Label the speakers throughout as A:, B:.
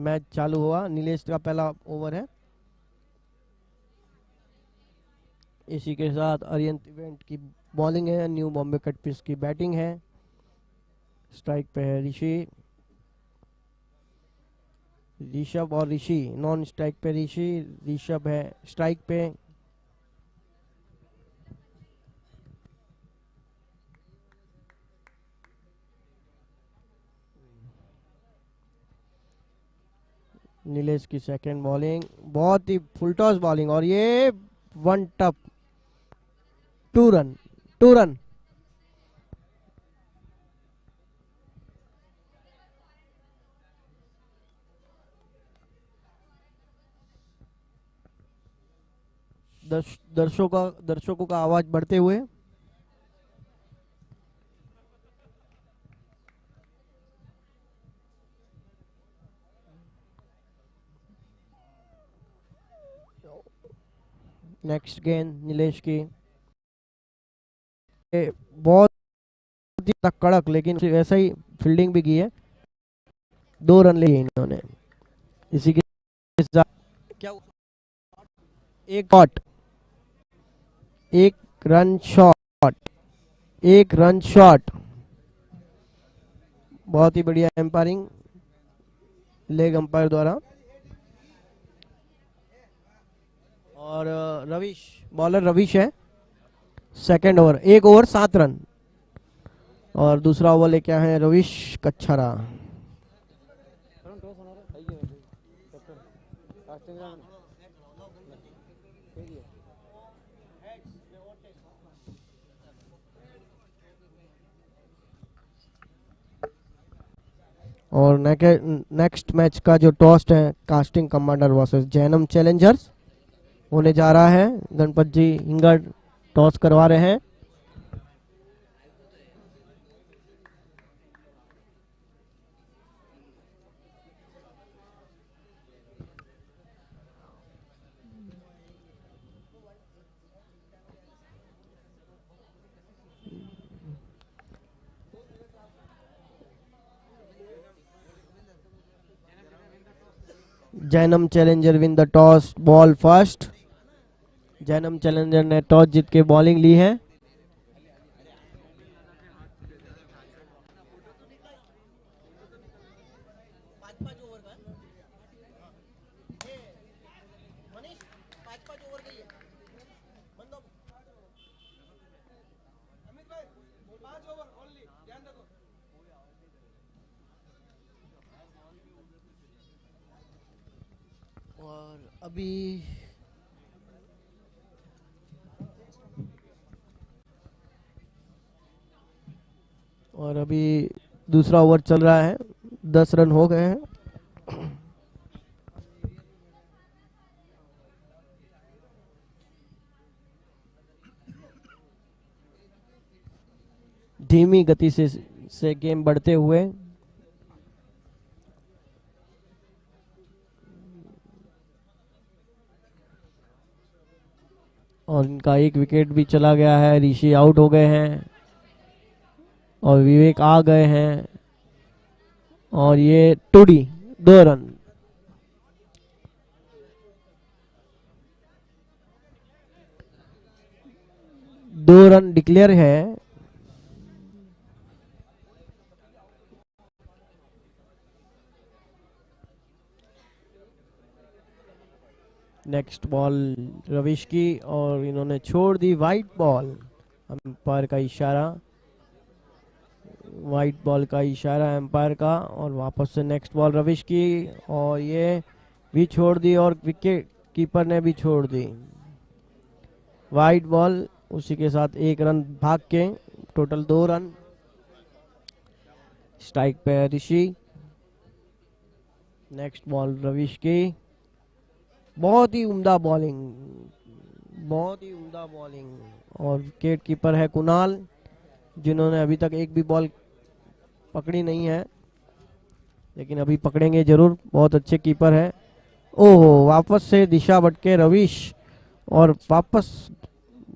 A: Match चालू हुआ। नीलेश का पहला ओवर है। इसी के साथ अरियंत इवेंट की बॉलिंग है, न्यू बॉम्बे कटपिस की बैटिंग है। स्ट्राइक पे है ऋषभ और ऋषि। नॉन स्ट्राइक पे ऋषभ है स्ट्राइक पे। नीलेश की सेकंड बॉलिंग, बहुत ही फुल टॉस बॉलिंग, और ये वन टप, 2 रन, 2 रन। दर्शकों का आवाज बढ़ते हुए। नेक्स्ट गेंद नीलेश की, बहुत ही कड़क, लेकिन वैसा ही फील्डिंग भी की है। 2 रन लिए इन्होंने। इसी के साथ क्या एक शॉट, एक रन शॉट, एक रन शॉट। बहुत ही बढ़िया एम्पायरिंग लेग अंपायर द्वारा। और रविश, बॉलर रविश है। Second over, 1 over 7 run. और दूसरा ओवर लेके आए हैं रविश कच्छरा। और नेक्स्ट मैच का जो टॉस है casting commander versus Jainam Challengers होने जा रहा है। गणपत जी हिंगड़ टॉस करवा रहे हैं। Jainam challenger win the toss, ball first. Jainam challenger ने टॉस जीत के बॉलिंग ली है। और अभी दूसरा ओवर चल रहा है। 10 रन हो गए हैं। धीमी गति से गेम बढ़ते हुए। और इनका एक विकेट भी चला गया है। ऋषि आउट हो गए हैं और विवेक आ गए हैं। और ये टूडी 2 रन। दो रन डिक्लेयर है। नेक्स्ट बॉल रविश की, और इन्होंने छोड़ दी वाइट बॉल। अंपायर का इशारा, वाइट बॉल का इशारा एम्पायर का। और वापस से नेक्स्ट बॉल रविश की, और ये भी छोड़ दी, और विकेट कीपर ने भी छोड़ दी वाइट बॉल। उसी के साथ 1 रन भाग के टोटल 2 रन। स्ट्राइक पे है ऋषि। नेक्स्ट बॉल रविश की, बहुत ही उम्दा बॉलिंग, बहुत ही उम्दा बॉलिंग। और विकेट कीपर है कुणाल, जिन्होंने अभी तक एक भी बॉल पकड़ी नहीं है, लेकिन अभी पकड़ेंगे जरूर। बहुत अच्छे कीपर है। ओहो, वापस से दिशा भटके रविश, और वापस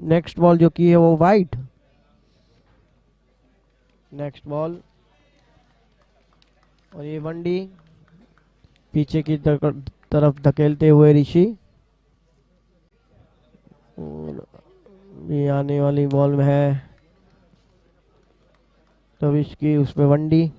A: नेक्स्ट बॉल जो की है वो वाइट। नेक्स्ट बॉल, और ये वनडी पीछे की तरफ धकेलते हुए ऋषि, और ये आने वाली बॉल में है रविश की, उसमें वनडी।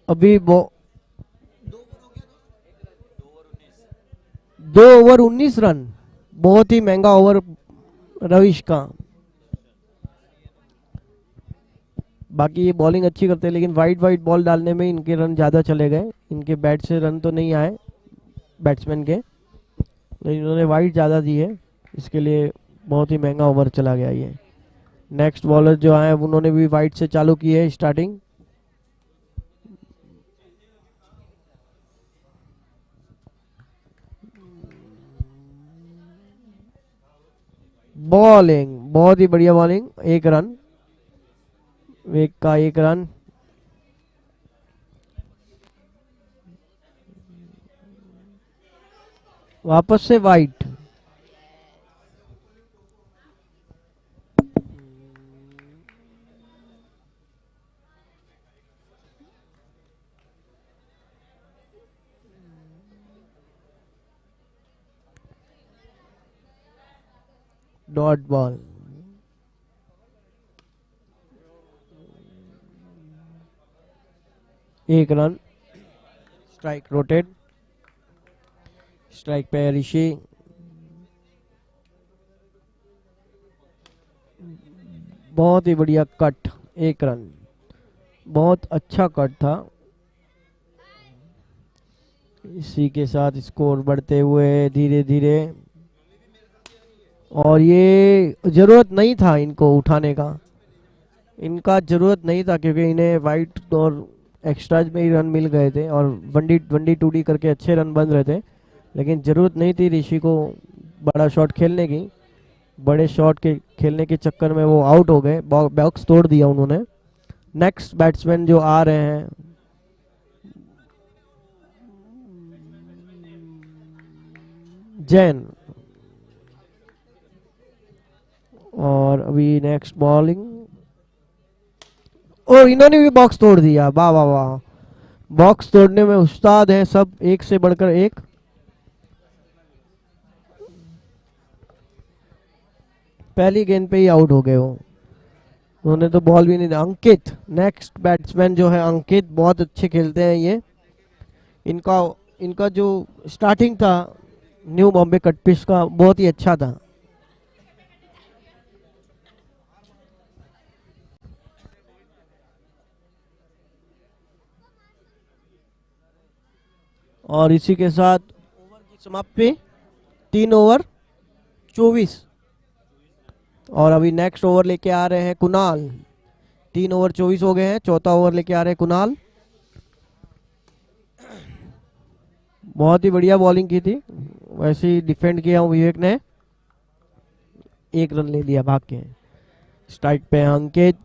A: अभी 2 ओवर 19 रन, बहुत ही महंगा ओवर रविश का। बाकी ये बॉलिंग अच्छी करते हैं, लेकिन वाइड वाइड बॉल डालने में इनके रन ज़्यादा चले गए। इनके बैट से रन तो नहीं आए बैट्समैन के, लेकिन इन्होंने वाइड ज़्यादा दी है, इसके लिए बहुत ही महंगा ओवर चला गया ये। नेक्स्ट बॉलर जो आए उन्होंने भी वाइड से चालू की है स्टार्टिंग। बॉलिंग बहुत ही बढ़िया बॉलिंग, 1 रन, वेग का 1 रन। वापस से वाइट। डॉट बॉल, एक रन। स्ट्राइक रोटेट, स्ट्राइक पे ऋषि। बहुत ही बढ़िया कट, 1 रन, बहुत अच्छा कट था। इसी के साथ स्कोर बढ़ते हुए धीरे धीरे, और ये जरूरत नहीं था इनको उठाने का, इनका जरूरत नहीं था, क्योंकि इन्हें वाइट और एक्स्ट्राज में ही रन मिल गए थे और वनडी टूडी करके अच्छे रन बन रहे थे। लेकिन जरूरत नहीं थी ऋषि को बड़ा शॉट खेलने की। बड़े शॉट के खेलने के चक्कर में वो आउट हो गए, बॉक्स तोड़ दिया उन्होंने। नेक्स्ट बैट्समैन जो आ रहे हैं जैन, और अभी नेक्स्ट बॉलिंग, ओ इन्होंने भी बॉक्स तोड़ दिया, वाह वाह वाह, बॉक्स तोड़ने में उस्ताद हैं सब, एक से बढ़कर एक। पहली गेंद पे ही आउट हो गए वो, उन्होंने तो बॉल भी नहीं दिया। अंकित नेक्स्ट बैट्समैन जो है, अंकित बहुत अच्छे खेलते हैं ये। इनका इनका जो स्टार्टिंग था न्यू बॉम्बे कटपिच का, बहुत ही अच्छा था। और इसी के साथ ओवर की समाप्ति, 3 ओवर 24। और अभी नेक्स्ट ओवर लेके आ रहे हैं कुणाल। 3 ओवर 24 हो गए हैं, चौथा ओवर लेके आ रहे हैं कुणाल। बहुत ही बढ़िया बॉलिंग की थी, वैसे ही डिफेंड किया विवेक ने, 1 रन ले लिया भाग के। स्ट्राइक पे अंकित,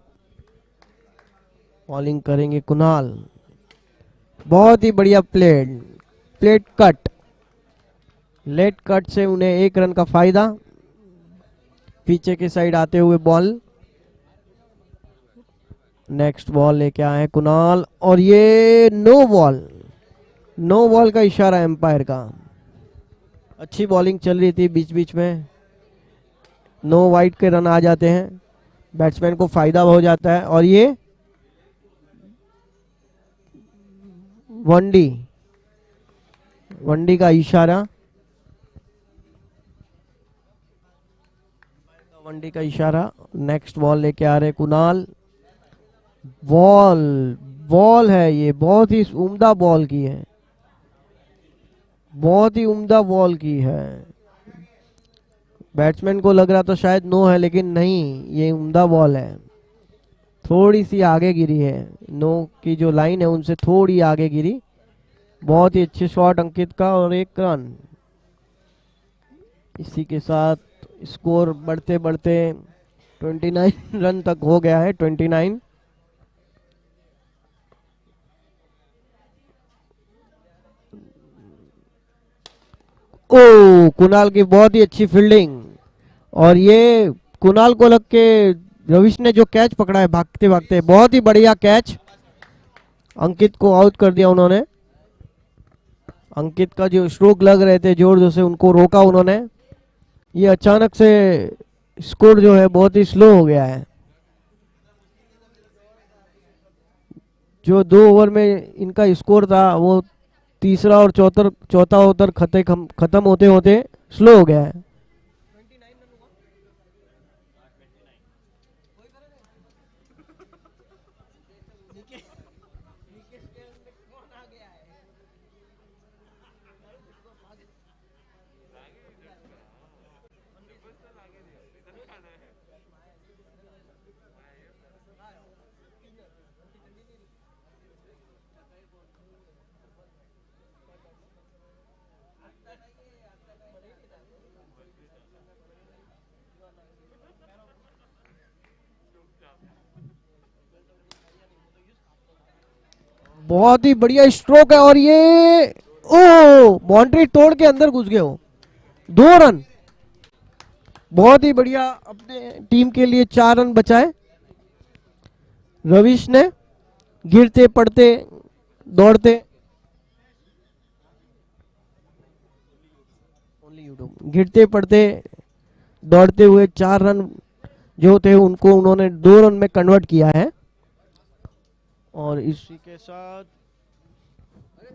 A: बॉलिंग करेंगे कुणाल। बहुत ही बढ़िया प्लेट कट, लेट कट से उन्हें 1 रन का फायदा। पीछे की साइड आते हुए बॉल, नेक्स्ट बॉल लेके आए कुणाल, और ये नो बॉल का इशारा एम्पायर का। अच्छी बॉलिंग चल रही थी, बीच बीच में नो वाइड के रन आ जाते हैं, बैट्समैन को फायदा हो जाता है। और ये वनडी का इशारा, वनडी का इशारा। नेक्स्ट बॉल लेके आ रहे कुणाल। बॉल है ये, बहुत ही उम्दा बॉल की है, बहुत ही उम्दा बॉल की है। बैट्समैन को लग रहा था शायद नो है, लेकिन नहीं, ये उम्दा बॉल है। थोड़ी सी आगे गिरी है, नो की जो लाइन है उनसे थोड़ी आगे गिरी। बहुत ही अच्छे शॉट अंकित का, और 1 रन। इसी के साथ स्कोर बढ़ते बढ़ते 29 रन तक हो गया है। 29। ओ कुणाल की बहुत ही अच्छी फील्डिंग। और ये कुणाल को लग के रविश ने जो कैच पकड़ा है भागते भागते, बहुत ही बढ़िया कैच। अंकित को आउट कर दिया उन्होंने। अंकित का जो स्ट्रोक लग रहे थे जोर जोर से, उनको रोका उन्होंने। ये अचानक से स्कोर जो है बहुत ही स्लो हो गया है। जो 2 ओवर में इनका स्कोर था वो तीसरा और चौथा ओवर खत्म होते होते स्लो हो गया है। बहुत ही बढ़िया स्ट्रोक है और ये ओ बाउंड्री तोड़ के अंदर घुस गए हो। 2 रन। बहुत ही बढ़िया, अपने टीम के लिए 4 रन बचाए रविश ने, गिरते पड़ते दौड़ते। गिरते पड़ते दौड़ते हुए 4 रन जो थे उनको उन्होंने 2 रन में कन्वर्ट किया है। और इसी के साथ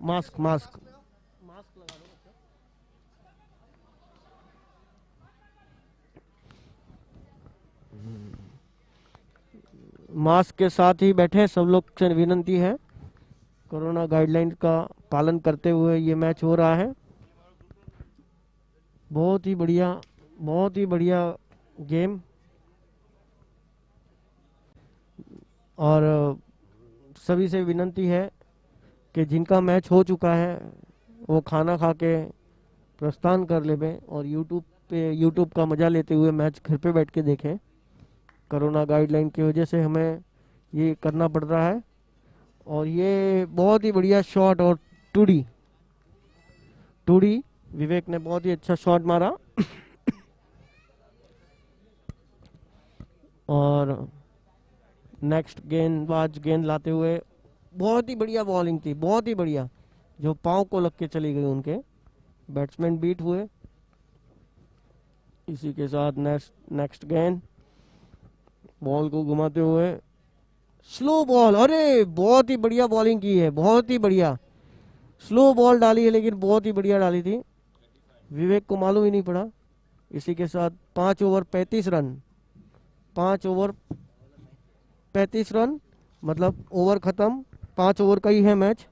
A: मास्क मास्क मास्क लगा दो। मास्क के साथ ही बैठे सब लोग से विनती है, कोरोना गाइडलाइन का पालन करते हुए ये मैच हो रहा है। बहुत ही बढ़िया, बहुत ही बढ़िया गेम। और सभी से विनती है कि जिनका मैच हो चुका है वो खाना खा के प्रस्थान कर ले और यूट्यूब का मजा लेते हुए मैच घर पे बैठ के देखें। कोरोना गाइडलाइन की वजह से हमें ये करना पड़ रहा है। और ये बहुत ही बढ़िया शॉट, और टूडी टूडी विवेक ने बहुत ही अच्छा शॉट मारा। और नेक्स्ट गेंदबाज गेंद लाते हुए, बहुत ही बढ़िया बॉलिंग थी, बहुत ही बढ़िया, जो पाँव को लग के चली गई उनके। बैट्समैन बीट हुए। इसी के साथ नेक्स्ट गेंद, बॉल को घुमाते हुए स्लो बॉल। अरे बहुत ही बढ़िया बॉलिंग की है, बहुत ही बढ़िया। स्लो बॉल डाली है लेकिन बहुत ही बढ़िया डाली थी, विवेक को मालूम ही नहीं पड़ा। इसी के साथ 5 ओवर 35 रन, 5 ओवर 35 रन, मतलब ओवर खत्म। 5 ओवर का ही है मैच।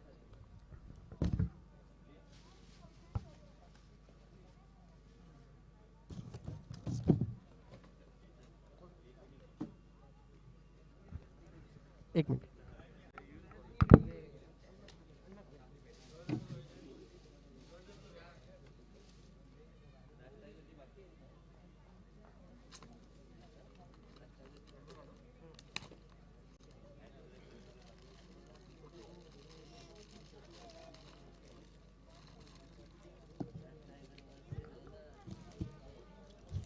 A: एक मिनट।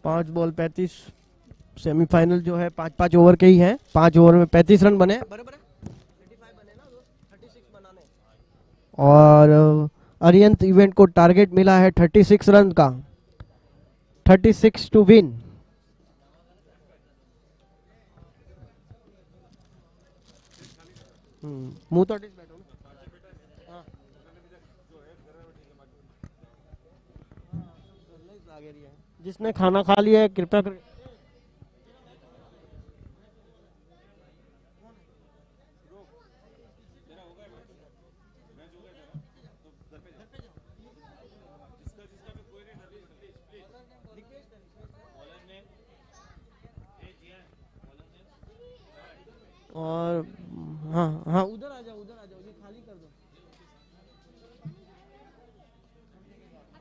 A: 5 बॉल 35, सेमीफाइनल जो है 5-5 ओवर के ही हैं। 5 ओवर में 35 रन बने, बराबर है। 35 बने ना, 36 बनाने। और अरियंत इवेंट को टारगेट मिला है 36 रन का, 36 टू विन। मुंह तो बैठो ना। हाँ। जिसने खाना खा लिया है कृपया कर। और हाँ हाँ, उधर आ जाओ, उधर आ जाओ, ये खाली कर दो।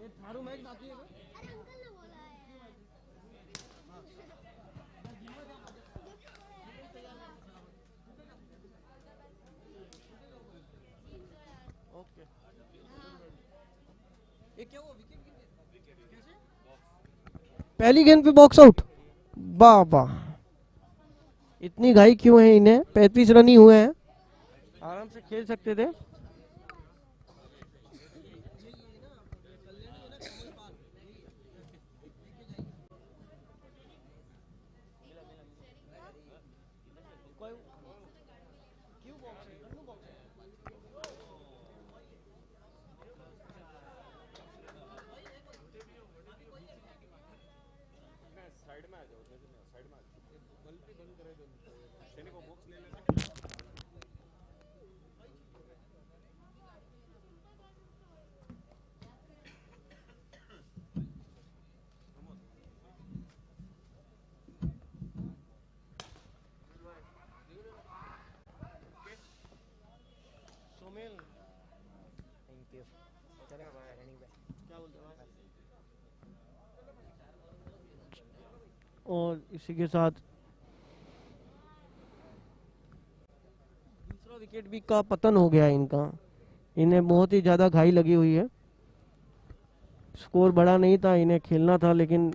A: ये थारू मैच बाकी है क्या? पहली गेंद पे बॉक्स आउट। वाह वाह, इतनी घाई क्यों है इन्हें? 35 रन ही हुए हैं, आराम से खेल सकते थे। और इसी के साथ दूसरा विकेट भी का पतन हो गया इनका। इन्हें बहुत ही ज्यादा घाई लगी हुई है। स्कोर बड़ा नहीं था, इन्हें खेलना था, लेकिन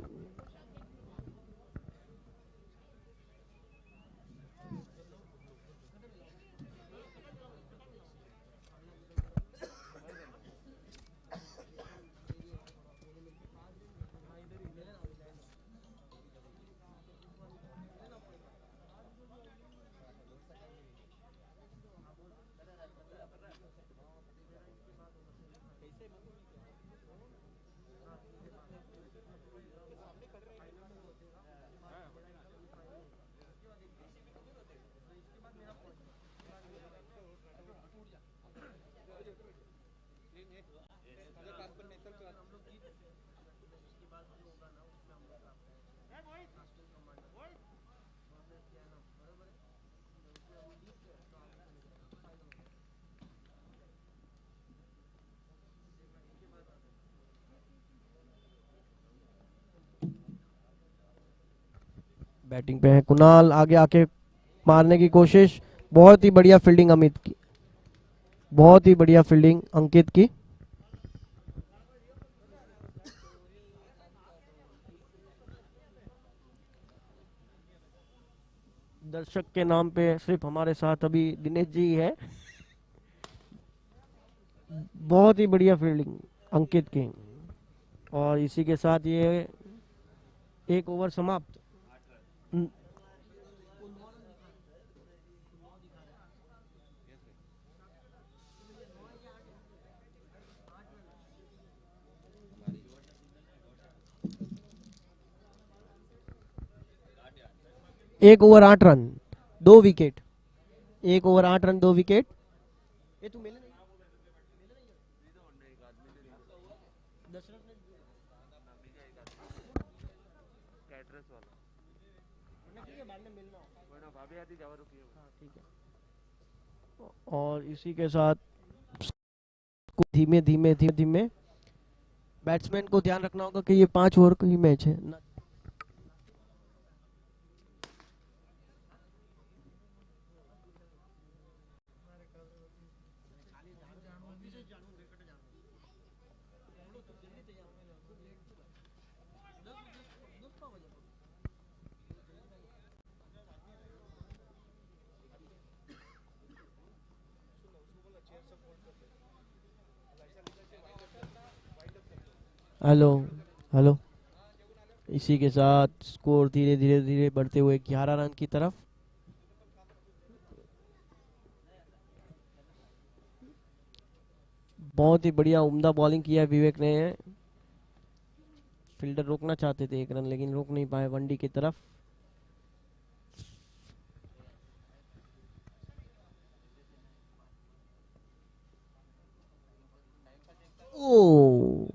A: बैटिंग पे है कुणाल, आगे आके मारने की कोशिश। बहुत ही बढ़िया फील्डिंग अमित की, बहुत ही बढ़िया फील्डिंग अंकित की। दर्शक के नाम पे सिर्फ हमारे साथ अभी दिनेश जी है। बहुत ही बढ़िया फील्डिंग अंकित की। और इसी के साथ ये एक ओवर समाप्त। एक ओवर 8 रन 2 विकेट। एक ओवर 8 रन 2 विकेट। ये तू मिले नहीं। ठीक है। और इसी के साथ धीमे धीमे धीमे धीमे बैट्समैन को ध्यान रखना होगा कि ये 5 ओवर का ही मैच है। Hello hello. इसी के साथ स्कोर धीरे धीरे धीरे बढ़ते हुए 11 रन की तरफ। बहुत ही बढ़िया उम्दा बॉलिंग किया विवेक ने। फील्डर रोकना चाहते थे 1 रन, लेकिन रोक नहीं पाए वनडी की तरफ। ओ,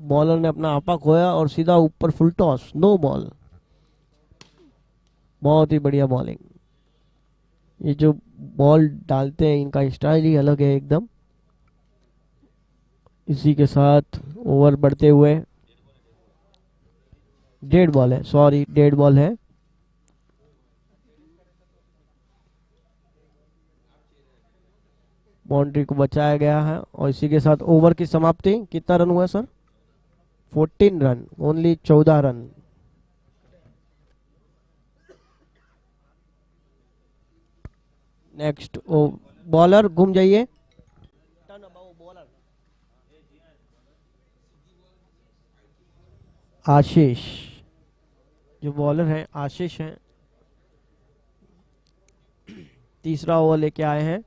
A: बॉलर ने अपना आपा खोया और सीधा ऊपर फुल टॉस, नो बॉल। बहुत ही बढ़िया बॉलिंग। ये जो बॉल डालते हैं इनका स्टाइल ही अलग है एकदम। इसी के साथ ओवर बढ़ते हुए, डेड बॉल है, सॉरी डेड बॉल है। बाउंड्री को बचाया गया है और इसी के साथ ओवर की समाप्ति। कितना रन हुआ sir? 14 run, only 14 run. Next bowler घूम जाइए। आशीष, जो बॉलर हैं आशीष हैं, तीसरा ओवर लेके आए हैं।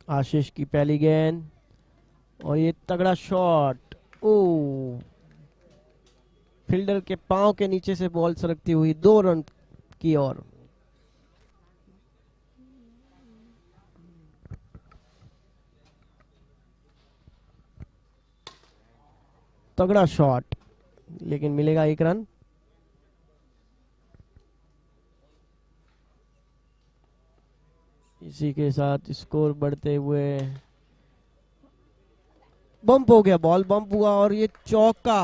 A: आशीष की पहली गेंद और ये तगड़ा शॉट। ओ, फील्डर के पांव के नीचे से बॉल सरकती हुई 2 रन की ओर। तगड़ा शॉट, लेकिन मिलेगा 1 रन। इसी के साथ स्कोर बढ़ते हुए बम्प हो गया, बॉल बम्प हुआ और ये चौका।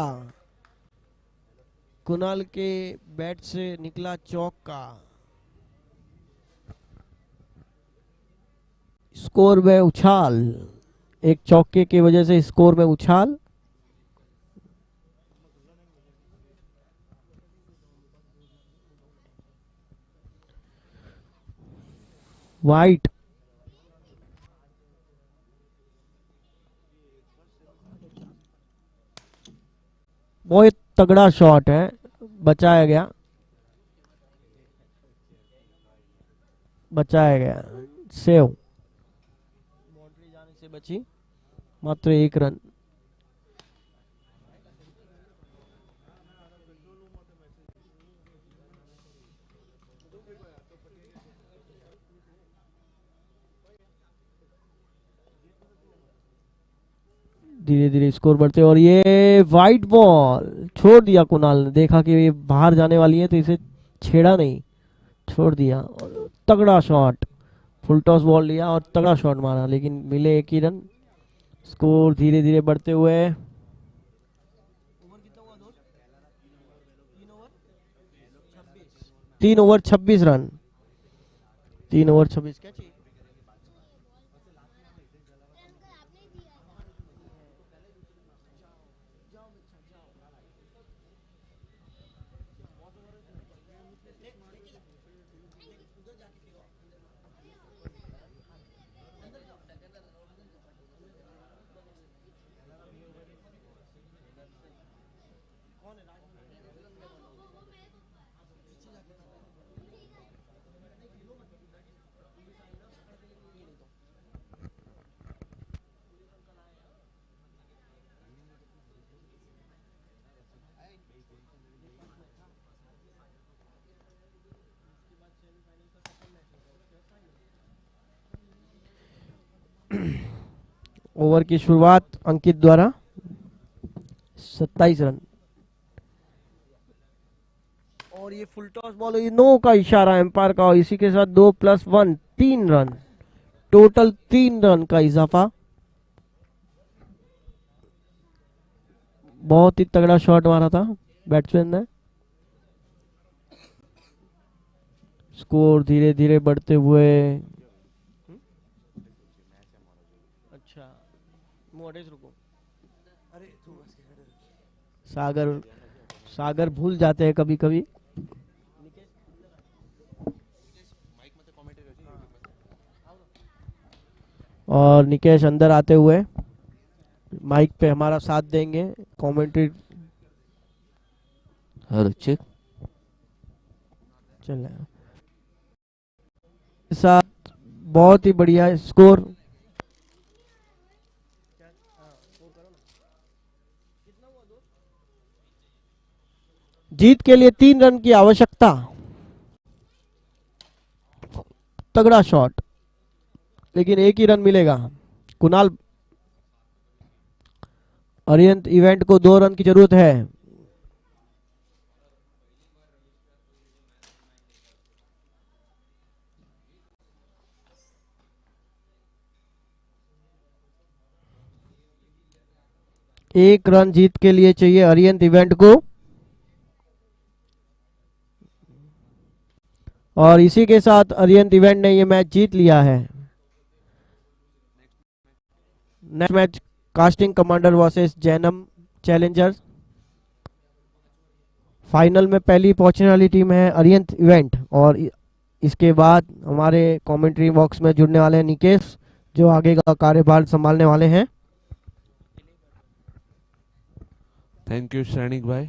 A: कुणाल के बैट से निकला चौका। स्कोर में उछाल, एक चौके की वजह से स्कोर में उछाल। वाइट, बहुत तगड़ा शॉट है, बचाया गया, बचाया गया, सेव। बाउंड्री जाने से बची, मात्र 1 रन। धीरे धीरे स्कोर बढ़ते और ये वाइट बॉल छोड़ दिया। कुणाल ने देखा कि ये बाहर जाने वाली है तो इसे छेड़ा नहीं, छोड़ दिया। और तगड़ा शॉट, फुल टॉस बॉल लिया और तगड़ा शॉट मारा, लेकिन मिले 1 ही रन। स्कोर धीरे धीरे बढ़ते हुए 3 ओवर 26 रन। 3 ओवर 26 क्या चाहिए? ओवर की शुरुआत अंकित द्वारा, 27 रन। और ये फुल टॉस बॉल, ये नो का इशारा एम्पायर का, और इसी के साथ 2+1 3 रन, टोटल 3 रन का इजाफा। बहुत ही तगड़ा शॉट मारा था बैट्समैन ने। स्कोर धीरे धीरे बढ़ते हुए, अच्छा मोडेज रुको, सागर सागर भूल जाते हैं कभी कभी। और निकेश अंदर आते हुए माइक पे हमारा साथ देंगे, कमेंट्री।
B: Hello check.
A: चल रहा है साथ, बहुत ही बढ़िया स्कोर। जीत के लिए 3 रन की आवश्यकता। तगड़ा शॉट, लेकिन 1 ही रन मिलेगा। कुणाल, अरियंत इवेंट को 2 रन की जरूरत है। एक रन जीत के लिए चाहिए अरियंत इवेंट को, और इसी के साथ अरियंत इवेंट ने ये मैच जीत लिया है। Next match casting commander versus Jainam Challengers. Final में पहली पहुंचने वाली टीम है अरियंत इवेंट, और इसके बाद हमारे कमेंट्री बॉक्स में जुड़ने वाले हैं निकेश, जो आगे का कार्यभार संभालने वाले हैं।
B: थैंक यू सैनिक भाई।